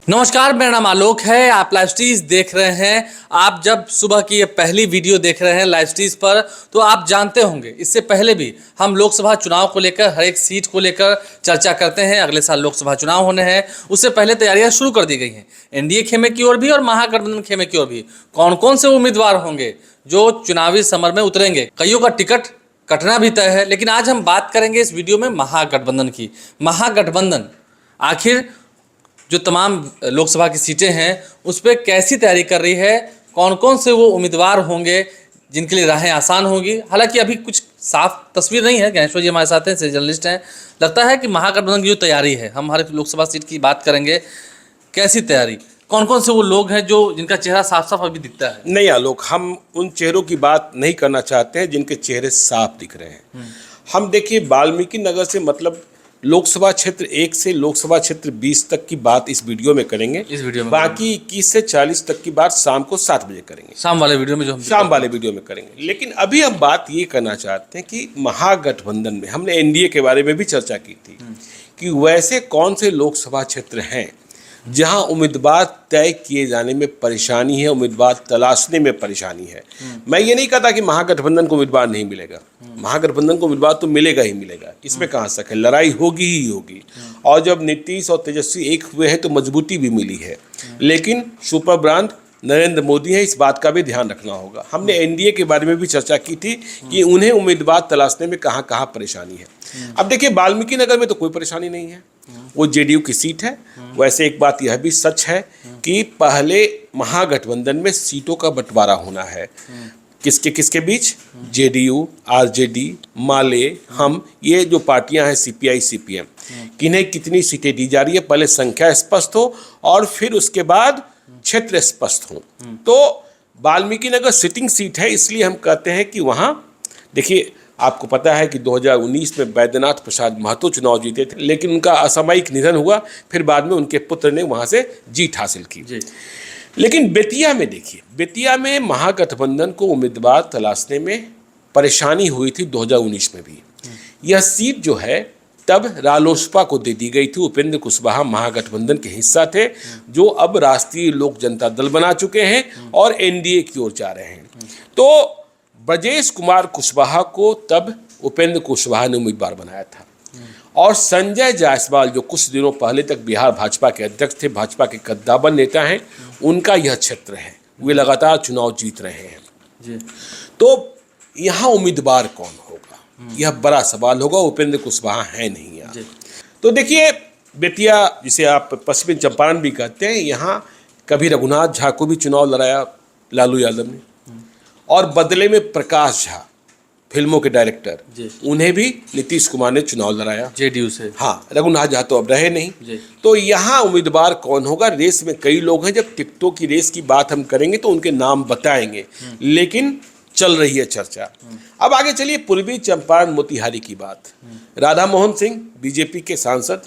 नमस्कार, मेरा नाम आलोक है। आप लाइव स्ट्रीज देख रहे हैं। आप जब सुबह की ये पहली वीडियो देख रहे हैं लाइव स्ट्रीज पर, तो आप जानते होंगे इससे पहले भी हम लोकसभा चुनाव को लेकर, हर एक सीट को लेकर चर्चा करते हैं। अगले साल लोकसभा चुनाव होने हैं, उससे पहले तैयारियां शुरू कर दी गई हैं। एनडीए खेमे की ओर भी और महागठबंधन खेमे की ओर भी कौन कौन से उम्मीदवार होंगे जो चुनावी समर में उतरेंगे, कईयों का टिकट कटना भी तय है। लेकिन आज हम बात करेंगे इस वीडियो में महागठबंधन की। महागठबंधन आखिर जो तमाम लोकसभा की सीटें हैं उस पर कैसी तैयारी कर रही है, कौन कौन से वो उम्मीदवार होंगे जिनके लिए राहें आसान होंगी। हालांकि अभी कुछ साफ तस्वीर नहीं है। ज्ञानेश्वर जी हमारे साथ हैं, जर्नलिस्ट हैं। लगता है कि महागठबंधन की जो तैयारी है, हम हर लोकसभा सीट की बात करेंगे, कैसी तैयारी, कौन कौन से वो लोग हैं जो जिनका चेहरा साफ साफ अभी दिखता है। नहीं आलोक, हम उन चेहरों की बात नहीं करना चाहते हैं जिनके चेहरे साफ दिख रहे हैं। हम देखिए, वाल्मीकि नगर से मतलब लोकसभा क्षेत्र 1 से लोकसभा क्षेत्र 20 तक की बात इस वीडियो में करेंगे। इस वीडियो में बाकी 21 से 40 तक की बात शाम को 7 बजे करेंगे। शाम वाले वीडियो में जो हम शाम वाले वीडियो में करेंगे। लेकिन अभी हम बात ये करना चाहते हैं कि महागठबंधन में हमने एनडीए के बारे में भी चर्चा की थी कि वैसे कौन से लोकसभा क्षेत्र हैं जहां उम्मीदवार तय किए जाने में परेशानी है, उम्मीदवार तलाशने में परेशानी है। मैं ये नहीं कहता कि महागठबंधन को उम्मीदवार नहीं मिलेगा। महागठबंधन को उम्मीदवार तो मिलेगा ही मिलेगा, इसमें कहाँ शक है। लड़ाई होगी ही होगी। और जब नीतीश और तेजस्वी एक हुए हैं तो मजबूती भी मिली है। लेकिन सुपर ब्रांड नरेंद्र मोदी है, इस बात का भी ध्यान रखना होगा। हमने एनडीए के बारे में भी चर्चा की थी कि उन्हें उम्मीदवार तलाशने में कहाँ कहाँ परेशानी है। अब देखिए, वाल्मीकि नगर में तो कोई परेशानी नहीं है, वो जेडीयू की सीट है। वैसे एक बात यह भी सच है कि पहले महागठबंधन में सीटों का बंटवारा होना है। किसके किसके बीच? जेडीयू, आरजेडी, माले, हम, ये जो पार्टियां हैं, सीपीआई, सीपीएम, किन्हें कितनी सीटें दी जा रही है, पहले संख्या स्पष्ट हो और फिर उसके बाद क्षेत्र स्पष्ट हो। तो वाल्मीकि नगर सिटिंग सीट है, इसलिए हम कहते हैं कि वहाँ देखिए, आपको पता है कि 2019 में वैद्यनाथ प्रसाद महतो चुनाव जीते थे, लेकिन उनका असामयिक निधन हुआ। फिर बाद में उनके पुत्र ने वहाँ से जीत हासिल की। लेकिन बेतिया में देखिए, बेतिया में महागठबंधन को उम्मीदवार तलाशने में परेशानी हुई थी 2019 में भी। यह सीट जो है तब रालोसपा को दे दी गई थी। उपेंद्र कुशवाहा महागठबंधन के हिस्सा थे, जो अब राष्ट्रीय लोक जनता दल बना चुके हैं और एनडीए की ओर जा रहे हैं। तो ब्रजेश कुमार कुशवाहा को तब उपेंद्र कुशवाहा ने उम्मीदवार बनाया था। और संजय जायसवाल, जो कुछ दिनों पहले तक बिहार भाजपा के अध्यक्ष थे, भाजपा के कद्दावर नेता हैं, उनका यह क्षेत्र है। वे लगातार चुनाव जीत रहे हैं। तो यहाँ उम्मीदवार कौन होगा, यह बड़ा सवाल होगा। उपेंद्र कुशवाहा है नहीं यहाँ। तो देखिए, बेतिया, जिसे आप पश्चिमी चंपारण भी कहते हैं, यहाँ कभी रघुनाथ झा को भी चुनाव लड़ाया लालू यादव ने, और बदले में प्रकाश झा, फिल्मों के डायरेक्टर, उन्हें भी नीतीश कुमार ने चुनाव लड़ाया जेडीयू से। हाँ, रघुनाथ झा तो अब रहे नहीं। तो यहाँ उम्मीदवार कौन होगा? रेस में कई लोग हैं। जब टिकटों की रेस की बात हम करेंगे तो उनके नाम बताएंगे, लेकिन चल रही है चर्चा। अब आगे चलिए, पूर्वी चंपारण मोतिहारी की बात। राधा मोहन सिंह, बीजेपी के सांसद,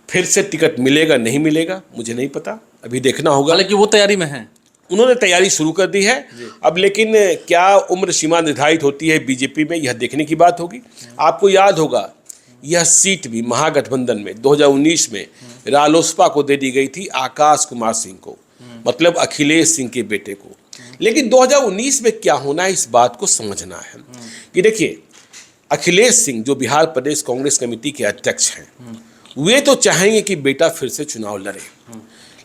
फिर से टिकट मिलेगा नहीं मिलेगा मुझे नहीं पता, अभी देखना होगा। हालांकि वो तैयारी में है, उन्होंने तैयारी शुरू कर दी है अब। लेकिन क्या उम्र सीमा निर्धारित होती है बीजेपी में, यह देखने की बात होगी। आपको याद होगा, यह सीट भी महागठबंधन में 2019 में रालोसपा को दे दी गई थी, आकाश कुमार सिंह को, मतलब अखिलेश सिंह के बेटे को। लेकिन 2019 में क्या होना है, इस बात को समझना है कि देखिए, अखिलेश सिंह जो बिहार प्रदेश कांग्रेस कमेटी के अध्यक्ष हैं, वे तो चाहेंगे कि बेटा फिर से चुनाव लड़े,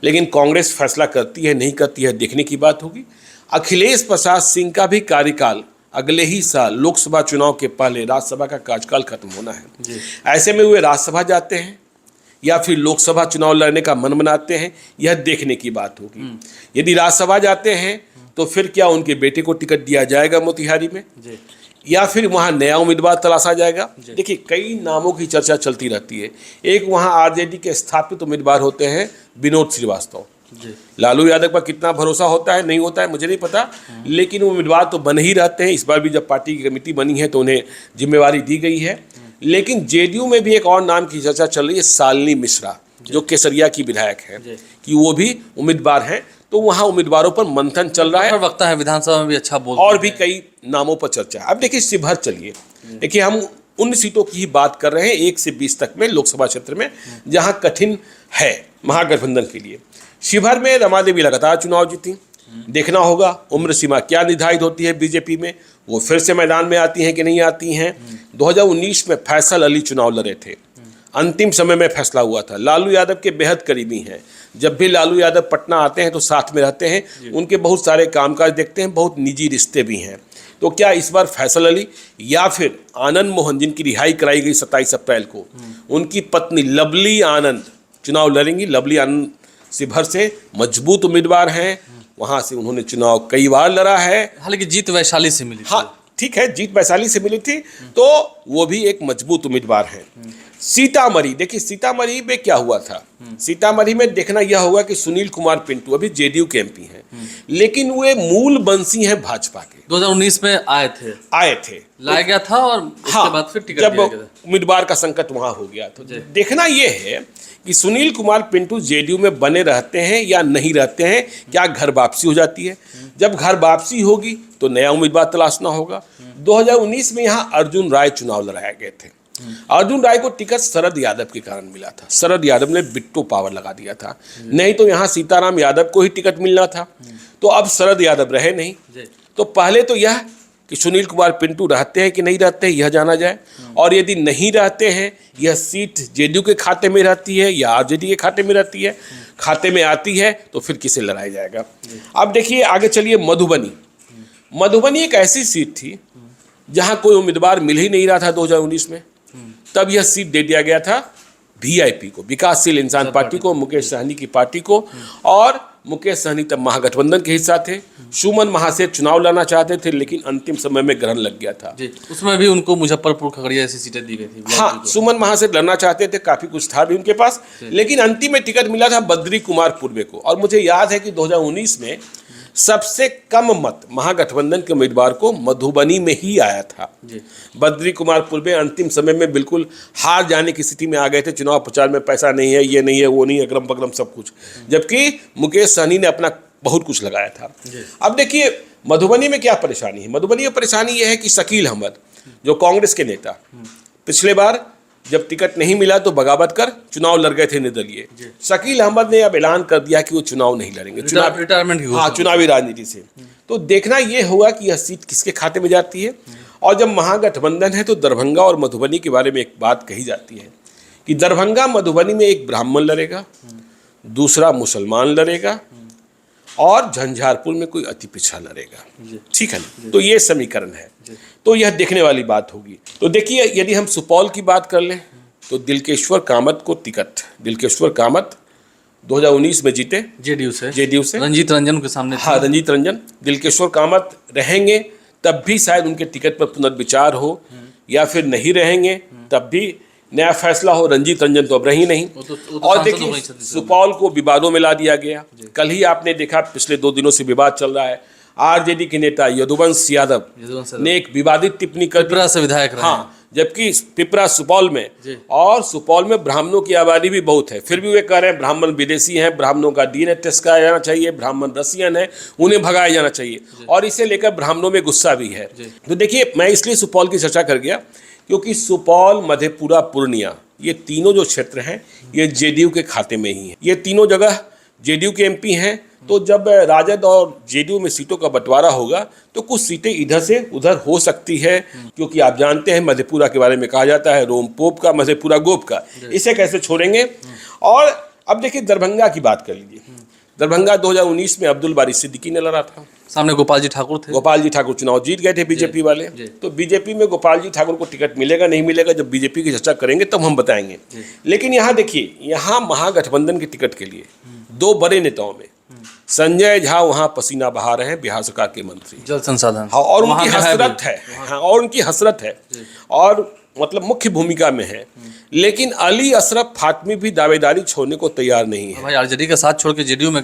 लेकिन कांग्रेस फैसला करती है नहीं करती है, देखने की बात होगी। अखिलेश प्रसाद सिंह का भी कार्यकाल अगले ही साल लोकसभा चुनाव के पहले राज्यसभा का कार्यकाल खत्म होना है। ऐसे में वे राज्यसभा जाते हैं या फिर लोकसभा चुनाव लड़ने का मन बनाते हैं, यह देखने की बात होगी। यदि राज्यसभा जाते हैं तो फिर क्या उनके बेटे को टिकट दिया जाएगा मोतिहारी में, या फिर वहाँ नया उम्मीदवार तलाशा जाएगा? देखिए, कई नामों की चर्चा चलती रहती है। एक वहाँ आरजेडी के स्थापित उम्मीदवार होते हैं विनोद श्रीवास्तव। लालू यादव पर कितना भरोसा होता है नहीं होता है मुझे नहीं पता, लेकिन उम्मीदवार तो बन ही रहते हैं। इस बार भी जब पार्टी की कमेटी बनी है तो उन्हें जिम्मेवारी दी गई है। लेकिन जेडीयू में भी एक और नाम की चर्चा चल रही है, शालिनी मिश्रा, जो केसरिया की विधायक है, कि वो भी उम्मीदवार हैं। तो वहाँ उम्मीदवारों पर मंथन चल रहा है। वक्ता है, विधानसभा में भी अच्छा बोलते और भी कई नामों पर चर्चा है। अब देखिए, शिवहर चलिए, देखिए हम उन सीटों की ही बात कर रहे हैं 1 से 20 तक में लोकसभा क्षेत्र में, जहाँ कठिन है। महागठबंधन के लिए। शिवहर में रमा देवी लगातार चुनाव जीती। देखना होगा उम्र सीमा क्या निर्धारित होती है बीजेपी में, वो फिर से मैदान में आती हैं कि नहीं आती हैं। 2019 में फैसल अली चुनाव लड़े थे, अंतिम समय में फैसला हुआ था। लालू यादव के बेहद करीबी हैं, जब भी लालू यादव पटना आते हैं तो साथ में रहते हैं, उनके बहुत सारे कामकाज देखते हैं, बहुत निजी रिश्ते भी हैं। तो क्या इस बार फैसल अली या फिर आनंद मोहन, जिनकी रिहाई कराई गई 27 अप्रैल को, उनकी पत्नी लवली आनंद चुनाव लड़ेंगी। लवली आनंद शिवहर से मजबूत उम्मीदवार हैं, वहां से उन्होंने चुनाव कई बार लड़ा है। हालांकि जीत वैशाली से मिली। हाँ ठीक है, जीत वैशाली से मिली थी, तो वो भी एक मजबूत उम्मीदवार हैं। सीतामढ़ी, देखिए सीतामढ़ी में क्या हुआ था। सीतामढ़ी में देखना यह होगा कि सुनील कुमार पिंटू अभी जेडीयू के एमपी हैं, लेकिन वे मूल बंसी हैं भाजपा के। 2019 में आए थे लाया गया था, और उसके बाद फिर टिकट जब दिया गया था। उम्मीदवार का संकट वहां हो गया, तो देखना यह है कि सुनील कुमार पिंटू जेडीयू में बने रहते हैं या नहीं रहते हैं, क्या घर वापसी हो जाती है। जब घर वापसी होगी तो नया उम्मीदवार तलाशना होगा। 2019 में यहाँ अर्जुन राय चुनाव लड़ाए गए थे। अर्जुन राय को टिकट शरद यादव के कारण मिला था। शरद यादव ने बिट्टो पावर लगा दिया था, नहीं तो यहाँ सीताराम यादव को ही टिकट मिलना था। तो अब शरद यादव रहे नहीं, तो पहले तो यह कि सुनील कुमार पिंटू रहते हैं कि नहीं रहते हैं यह जाना जाए, और यदि नहीं रहते हैं, यह सीट जेडीयू के खाते में रहती है या आरजेडी के खाते में रहती है, खाते में आती है तो फिर किसे लड़ाया जाएगा। अब देखिए आगे चलिए, मधुबनी। मधुबनी एक ऐसी सीट थी जहां कोई उम्मीदवार मिल ही नहीं रहा था 2019 में, तब यह सीट दे दिया गया था वीआईपी को, विकासशील इंसान पार्टी को, मुकेश सहनी की पार्टी को। और मुकेश सहनी तब महागठबंधन के हिस्सा थे। सुमन महासेठ चुनाव लड़ना चाहते थे, लेकिन अंतिम समय में ग्रहण लग गया था। जी, उसमें भी उनको मुजफ्फरपुर खगड़िया ऐसी सीटें दी गई थी। हाँ, सुमन महासेठ लड़ना चाहते थे, काफी कुछ था भी उनके पास, लेकिन अंतिम में टिकट मिला था बद्री कुमार पूर्वे को। और मुझे याद है कि 2019 में सबसे कम मत महागठबंधन के उम्मीदवार को मधुबनी में ही आया था। बद्री कुमार पूर्वे अंतिम समय में बिल्कुल हार जाने की स्थिति में आ गए थे। चुनाव प्रचार में पैसा नहीं है, ये नहीं है, वो नहीं है, अगरम बगरम सब कुछ, जबकि मुकेश सहनी ने अपना बहुत कुछ लगाया था। अब देखिए मधुबनी में क्या परेशानी है। मधुबनी में परेशानी यह है कि शकील अहमद, जो कांग्रेस के नेता, पिछले बार जब टिकट नहीं मिला तो बगावत कर चुनाव लड़ गए थे निर्दलीय। शकील अहमद ने अब ऐलान कर दिया कि वो चुनाव नहीं लड़ेंगे, चुनाव रिटायरमेंट की। हाँ, चुनावी राजनीति से। तो देखना ये होगा कि यह सीट किसके खाते में जाती है। और जब महागठबंधन है तो दरभंगा और मधुबनी के बारे में एक बात कही जाती है कि दरभंगा मधुबनी में एक ब्राह्मण लड़ेगा, दूसरा मुसलमान लड़ेगा, और झंझारपुर में कोई अति पिछड़ा लड़ेगा। ठीक है ना, तो ये समीकरण है, तो यह देखने वाली बात होगी। तो देखिए यदि हम सुपौल की बात कर लें तो दिलकेश्वर कामत को टिकट, दिलकेश्वर कामत 2019 में जीते जेडीयू से रंजीत रंजन के सामने। हाँ, रंजीत रंजन। दिलकेश्वर कामत रहेंगे तब भी शायद उनके टिकट पर पुनर्विचार हो, या फिर नहीं रहेंगे तब भी नया फैसला हो। रंजीत रंजन तो अब रही नहीं। और देखिए सुपौल को विवादों में ला दिया गया। कल ही आपने देखा, पिछले 2 दिनों से विवाद चल रहा है। आरजेडी के नेता यदुवंश यादव ने एक विवादित टिप्पणी कर पिपरा से विधायक रहे। हाँ, जबकि पिपरा सुपौल में, और सुपौल में ब्राह्मणों की आबादी भी बहुत है, फिर भी वे कह रहे हैं ब्राह्मण विदेशी हैं, ब्राह्मणों का डीएनए टेस्ट कराया जाना चाहिए, ब्राह्मण रसियन है, उन्हें भगाया जाना चाहिए, और इसे लेकर ब्राह्मणों में गुस्सा भी है। तो देखिए मैं इसलिए सुपौल की चर्चा कर गया क्योंकि सुपौल, मधेपुरा, पूर्णिया, ये तीनों जो क्षेत्र हैं ये जेडीयू के खाते में ही हैं। ये तीनों जगह जेडीयू के एमपी हैं। तो जब राजद और जेडीयू में सीटों का बंटवारा होगा तो कुछ सीटें इधर से उधर हो सकती है, क्योंकि आप जानते हैं मधेपुरा के बारे में कहा जाता है रोम पोप का, मधेपुरा गोप का, इसे कैसे छोड़ेंगे। और अब देखिए दरभंगा की बात कर लीजिए। दरभंगा 2019 में अब्दुल बारी सिद्दीकी ने लड़ा था, सामने गोपाल जी ठाकुर थे। गोपाल जी ठाकुर चुनाव जीत गए थे बीजेपी वाले। तो बीजेपी में गोपाल जी ठाकुर को टिकट मिलेगा नहीं मिलेगा, जब बीजेपी की चर्चा करेंगे तब हम बताएंगे। लेकिन यहाँ देखिए, यहाँ महागठबंधन के टिकट के लिए 2 बड़े नेताओं में संजय झा वहाँ पसीना बहा रहे हैं, बिहार सरकार के मंत्री, जल संसाधन। हाँ, और उनकी हसरत है। हाँ, और उनकी हसरत है, और मतलब मुख्य भूमिका में है। लेकिन अली अशरफ फातमी भी दावेदारी छोड़ने को तैयार नहीं है। भाई आरजेडी का साथ छोड़ के जेडीयू में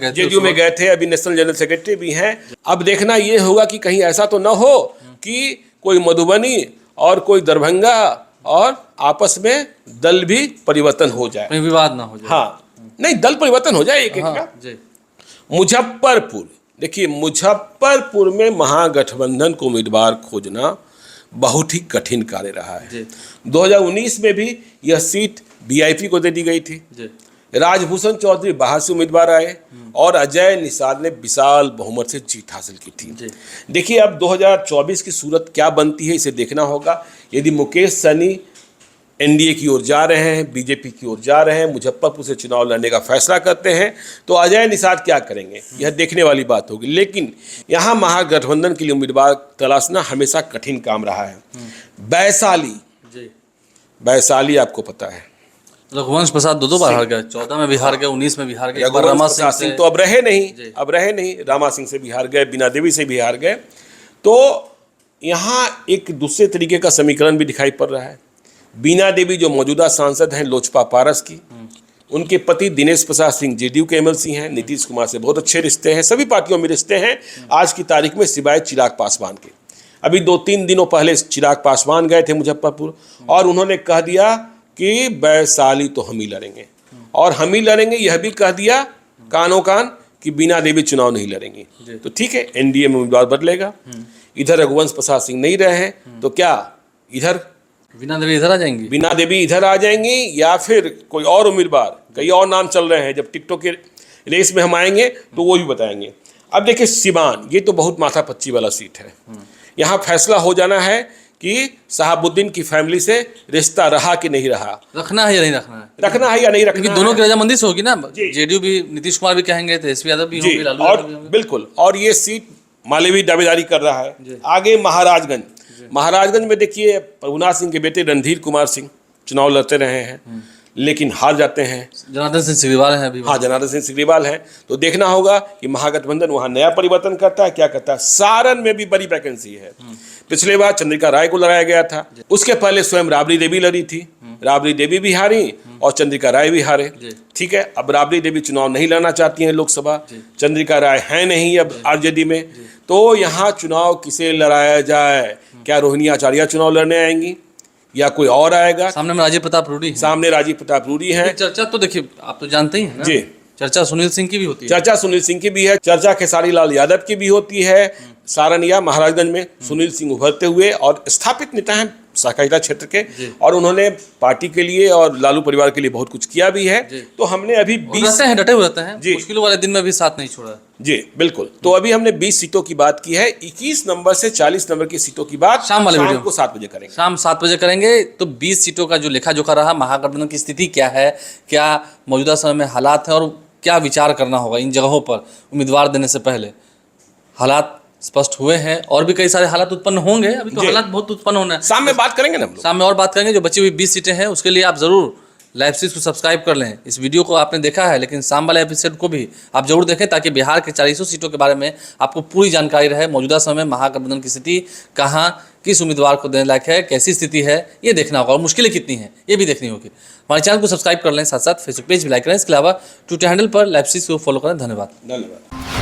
गए थे, अभी नेशनल जनरल सेक्रेटरी भी हैं। अब देखना ये होगा कि कहीं ऐसा तो ना हो कि कोई मधुबनी और कोई दरभंगा और आपस में दल भी परिवर्तन हो जाए, कहीं विवाद ना हो जाए। हाँ, नहीं, दल परिवर्तन हो जाए एक एक का। मुजफ्फरपुर, देखिए मुजफ्फरपुर में महागठबंधन को उम्मीदवार खोजना बहुत ही कठिन कार्य रहा है। 2019 में भी यह सीट वीआईपी को दे दी गई थी, राजभूषण चौधरी बाहर से उम्मीदवार आए और अजय निषाद ने विशाल बहुमत से जीत हासिल की थी। देखिए अब 2024 की सूरत क्या बनती है इसे देखना होगा। यदि मुकेश सहनी एनडीए की ओर जा रहे हैं, बीजेपी की ओर जा रहे हैं, मुजफ्फरपुर से चुनाव लड़ने का फैसला करते हैं, तो अजय निषाद क्या करेंगे यह देखने वाली बात होगी। लेकिन यहाँ महागठबंधन के लिए उम्मीदवार तलाशना हमेशा कठिन काम रहा है। वैशाली आपको पता है, रघुवंश प्रसाद दो बार हार गए, 14 में भी हार गए, 19 में भी हार गए। रघुवंश प्रसाद सिंह तो अब रहे नहीं, रामा सिंह से भी हार गए, बीना देवी से भी हार गए। तो यहाँ एक दूसरे तरीके का समीकरण भी दिखाई पड़ रहा है। बीना देवी जो मौजूदा सांसद हैं लोजपा पारस की, उनके पति दिनेश प्रसाद सिंह जेडीयू के एमएलसी हैं, नीतीश कुमार से बहुत अच्छे रिश्ते हैं, सभी पार्टियों में रिश्ते हैं आज की तारीख में सिवाय चिराग पासवान के। अभी 2-3 दिनों पहले चिराग पासवान गए थे मुजफ्फरपुर और उन्होंने कह दिया कि वैशाली तो हम ही लड़ेंगे, और हम ही लड़ेंगे यह भी कह दिया कानो कान कि बीना देवी चुनाव नहीं लड़ेंगी। तो ठीक है, एनडीए में उम्मीदवार बदलेगा। इधर रघुवंश प्रसाद सिंह नहीं रहे हैं तो क्या इधर बीना देवी इधर आ जाएंगी? बीना देवी इधर आ जाएंगी या फिर कोई और उम्मीदवार, कई और नाम चल रहे हैं। जब टिकटॉक के रेस में हम आएंगे तो वो भी बताएंगे। अब देखिए सिवान, ये तो बहुत माथापच्ची वाला सीट है। यहाँ फैसला हो जाना है कि शहाबुद्दीन की फैमिली से रिश्ता रहा कि नहीं रहा, रखना है या नहीं रखना है, रखना है या नहीं रखना। दोनों की रजामंदी से होगी ना। जेडीयू भी नीतीश कुमार भी कहेंगे, तेजस्वी यादव भी होंगे, लालू यादव भी होंगे। बिल्कुल, और ये सीट माले भी दावेदारी कर रहा है। आगे महाराजगंज में देखिए प्रभुनाथ सिंह के बेटे रणधीर कुमार सिंह चुनाव लड़ते रहे हैं लेकिन हार जाते हैं। जनार्दन सिंह सिग्रीवाल हैं अभी। हाँ, जनार्दन सिंह सिग्रीवाल हैं। तो देखना होगा कि महागठबंधन वहाँ नया परिवर्तन करता है, क्या करता है। सारण में भी बड़ी वैकेंसी है। पिछले बार चंद्रिका राय को लड़ाया गया था, उसके पहले स्वयं राबड़ी देवी लड़ी थी, राबड़ी देवी भी हारी और चंद्रिका राय भी हारे। ठीक है, अब राबड़ी देवी चुनाव नहीं लड़ना चाहती हैं लोकसभा, चंद्रिका राय है नहीं अब आरजेडी में। तो यहाँ चुनाव किसे लड़ाया जाए? क्या रोहिणी आचार्य चुनाव लड़ने आएंगी या कोई और आएगा? सामने में राजीव प्रताप रूडी, सामने राजीव प्रताप रूडी हैं। चर्चा तो देखिए आप तो जानते ही हैं ना। जी, चर्चा सुनील सिंह की भी होती है। चर्चा सुनील सिंह की भी है, चर्चा खेसारी लाल यादव की भी होती है। सारण या महाराजगंज में सुनील सिंह उभरते हुए और स्थापित नेता हैं सहकारिता क्षेत्र के, और उन्होंने पार्टी के लिए और लालू परिवार के लिए बहुत कुछ किया भी है। तो हमने अभी 20 डटे हुए रहते हैं, मुश्किलों वाले दिन में भी साथ नहीं छोड़ा। जी बिल्कुल। तो अभी हमने 20 सीटों की बात की है। 21 नंबर से 40 नंबर की सीटों की बात शाम को 7 बजे करेंगे। शाम 7 बजे करेंगे। तो 20 सीटों का जो लेखा जोखा रहा, महागठबंधन की स्थिति क्या है, क्या मौजूदा समय में हालात है और क्या विचार करना होगा इन जगहों पर उम्मीदवार देने से पहले, हालात स्पष्ट हुए हैं और भी कई सारे हालात उत्पन्न होंगे। अभी तो हालात बहुत उत्पन्न होना है, शाम में बात करेंगे ना हम लोग। शाम में और बात करेंगे। जो बची हुई 20 सीटें हैं उसके लिए आप जरूर लाइव सीरीज को सब्सक्राइब कर लें। इस वीडियो को आपने देखा है लेकिन शाम वाले एपिसोड को भी आप जरूर देखें ताकि बिहार के 400 सीटों के बारे में आपको पूरी जानकारी रहे। मौजूदा समय में महागठबंधन की स्थिति कहाँ, किस उम्मीदवार को देने लायक है, कैसी स्थिति है, ये देखना होगा और मुश्किलें कितनी हैं ये भी देखनी होगी। हमारे चैनल को सब्सक्राइब कर लें, साथ साथ फेसबुक पेज भी लाइक करें। इसके अलावा ट्विटर हैंडल पर लाइव सीरीज को फॉलो करें। धन्यवाद।